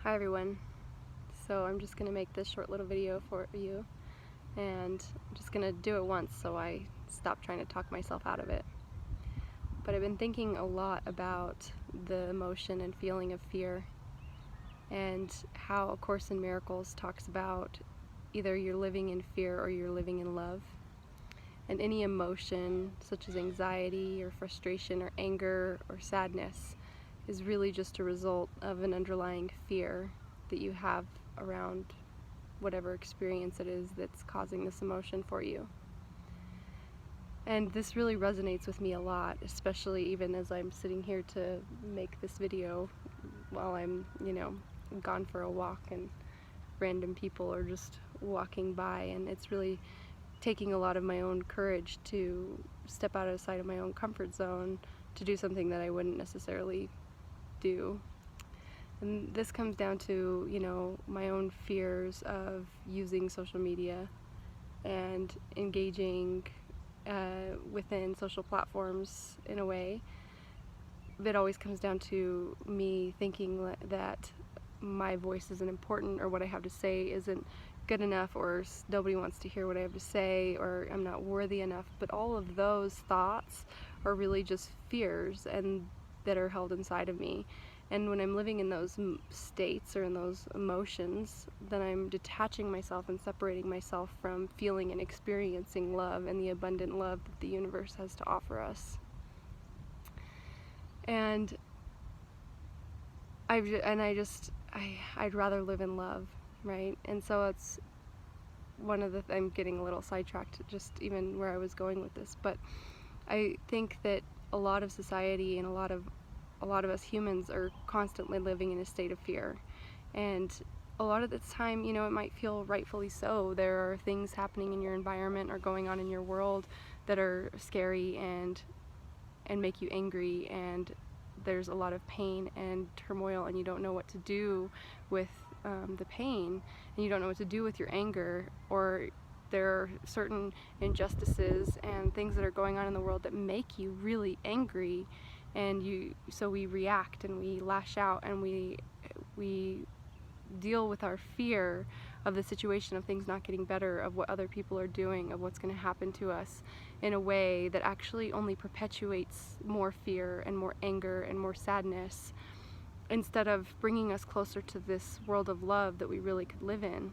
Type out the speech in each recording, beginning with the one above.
Hi everyone. So I'm just going to make this short little video for you, and I'm just going to do it once so I stop trying to talk myself out of it. But I've been thinking a lot about the emotion and feeling of fear, and how A Course in Miracles talks about either you're living in fear or you're living in love. And any emotion such as anxiety or frustration or anger or sadness is really just a result of an underlying fear that you have around whatever experience it is that's causing this emotion for you. And this really resonates with me a lot, especially even as I'm sitting here to make this video while I'm, gone for a walk and random people are just walking by, and it's really taking a lot of my own courage to step outside of my own comfort zone to do something that I wouldn't necessarily do. And this comes down to, my own fears of using social media and engaging within social platforms in a way. It always comes down to me thinking that my voice isn't important, or what I have to say isn't good enough, or nobody wants to hear what I have to say, or I'm not worthy enough. But all of those thoughts are really just fears and that are held inside of me. And when I'm living in those states or in those emotions, then I'm detaching myself and separating myself from feeling and experiencing love and the abundant love that the universe has to offer us. And I'd rather live in love, right? And so it's one of the, I'm getting a little sidetracked just even where I was going with this, but I think that a lot of society and a lot of us humans are constantly living in a state of fear. And a lot of the time, it might feel rightfully so. There are things happening in your environment or going on in your world that are scary and make you angry, and there's a lot of pain and turmoil, and you don't know what to do with the pain, and you don't know what to do with your anger, or there are certain injustices and things that are going on in the world that make you really angry, and so we react and we lash out and we deal with our fear of the situation, of things not getting better, of what other people are doing, of what's going to happen to us, in a way that actually only perpetuates more fear and more anger and more sadness, instead of bringing us closer to this world of love that we really could live in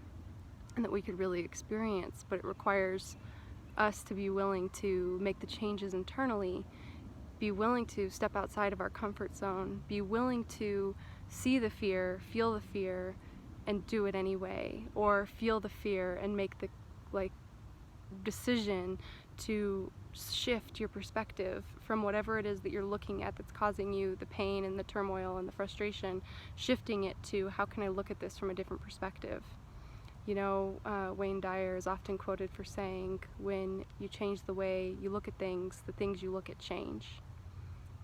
and that we could really experience. But it requires us to be willing to make the changes internally, be willing to step outside of our comfort zone, be willing to see the fear, feel the fear, and do it anyway, or feel the fear and make the decision to shift your perspective from whatever it is that you're looking at that's causing you the pain and the turmoil and the frustration, shifting it to, how can I look at this from a different perspective? Wayne Dyer is often quoted for saying, when you change the way you look at things, the things you look at change.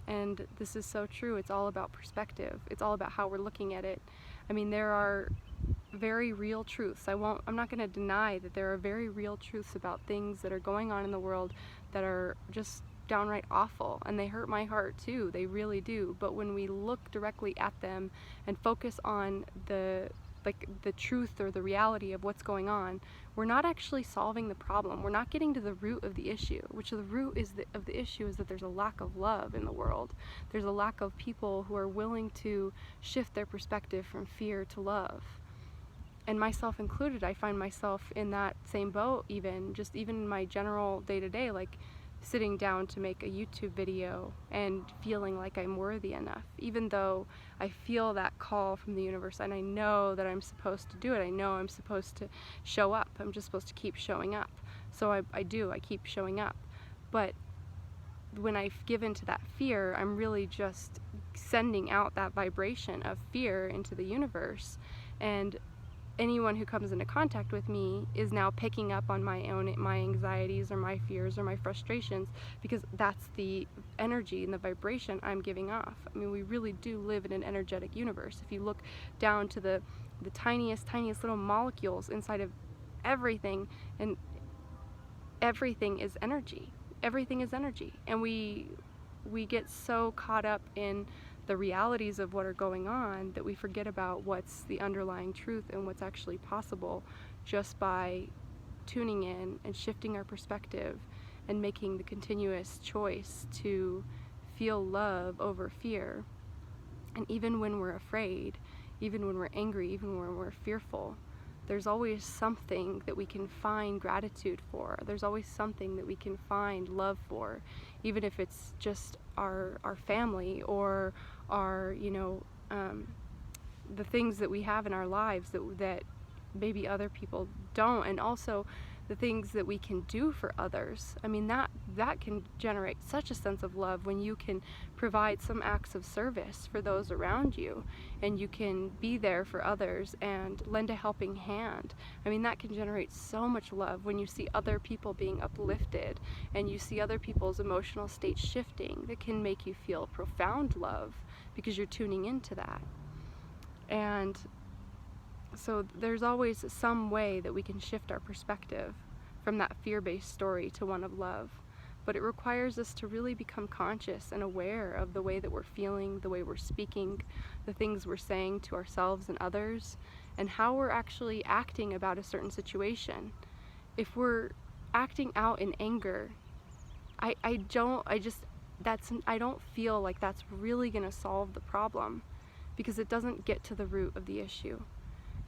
And this is so true. It's all about perspective. It's all about how we're looking at it. I mean, there are very real truths. I'm not going to deny that there are very real truths about things that are going on in the world that are just downright awful, and they hurt my heart too. They really do. But when we look directly at them and focus on the truth or the reality of what's going on, we're not actually solving the problem. We're not getting to the root of the issue, which the root of the issue is that there's a lack of love in the world. There's a lack of people who are willing to shift their perspective from fear to love. And myself included, I find myself in that same boat, even in my general day-to-day, like sitting down to make a YouTube video and feeling like I'm worthy enough, even though I feel that call from the universe and I know that I'm supposed to do it. I know I'm supposed to show up. I'm just supposed to keep showing up. So I keep showing up. But when I give in to that fear, I'm really just sending out that vibration of fear into the universe, and anyone who comes into contact with me is now picking up on my anxieties or my fears or my frustrations, because that's the energy and the vibration I'm giving off. I mean, we really do live in an energetic universe. If you look down to the tiniest little molecules inside of everything, and everything is energy. Everything is energy. And we get so caught up in the realities of what are going on, that we forget about what's the underlying truth and what's actually possible just by tuning in and shifting our perspective and making the continuous choice to feel love over fear. And even when we're afraid, even when we're angry, even when we're fearful, there's always something that we can find gratitude for. There's always something that we can find love for, even if it's just our family or our, the things that we have in our lives that maybe other people don't, and also the things that we can do for others. I mean, that can generate such a sense of love when you can provide some acts of service for those around you, and you can be there for others and lend a helping hand. I mean, that can generate so much love when you see other people being uplifted and you see other people's emotional states shifting. That can make you feel profound love because you're tuning into that. And so there's always some way that we can shift our perspective from that fear-based story to one of love. But it requires us to really become conscious and aware of the way that we're feeling, the way we're speaking, the things we're saying to ourselves and others, and how we're actually acting about a certain situation. If we're acting out in anger, I don't feel like that's really going to solve the problem, because it doesn't get to the root of the issue.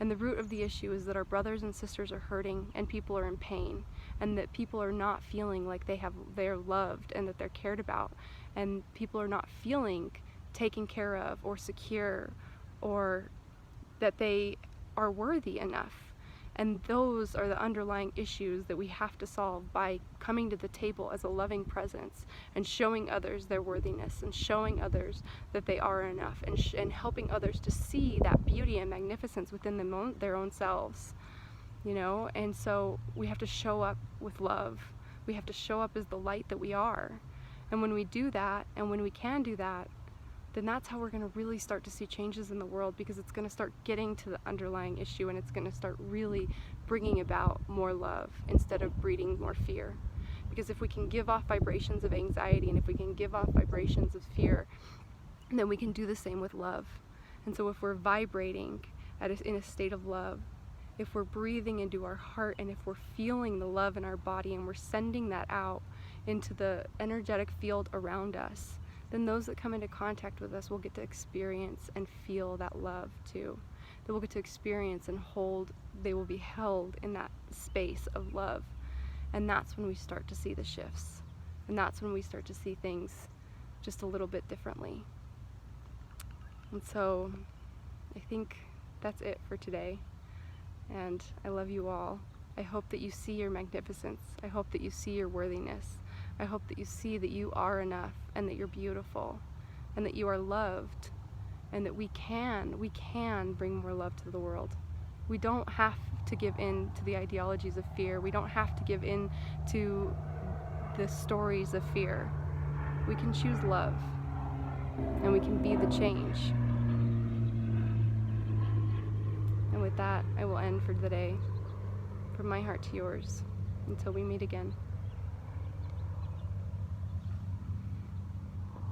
And the root of the issue is that our brothers and sisters are hurting and people are in pain, and that people are not feeling like they're loved and that they're cared about, and people are not feeling taken care of or secure or that they are worthy enough. And those are the underlying issues that we have to solve by coming to the table as a loving presence and showing others their worthiness and showing others that they are enough, and helping others to see that beauty and magnificence within their own selves, And so we have to show up with love. We have to show up as the light that we are. And when we do that, and when we can do that, then that's how we're going to really start to see changes in the world, because it's going to start getting to the underlying issue, and it's going to start really bringing about more love instead of breeding more fear. Because if we can give off vibrations of anxiety, and if we can give off vibrations of fear, then we can do the same with love. And so if we're vibrating in a state of love, if we're breathing into our heart, and if we're feeling the love in our body, and we're sending that out into the energetic field around us, then those that come into contact with us will get to experience and feel that love too. They will get to experience and they will be held in that space of love. And that's when we start to see the shifts. And that's when we start to see things just a little bit differently. And so I think that's it for today. And I love you all. I hope that you see your magnificence. I hope that you see your worthiness. I hope that you see that you are enough, and that you're beautiful, and that you are loved, and that we can bring more love to the world. We don't have to give in to the ideologies of fear. We don't have to give in to the stories of fear. We can choose love, and we can be the change. And with that, I will end for the day. From my heart to yours, until we meet again.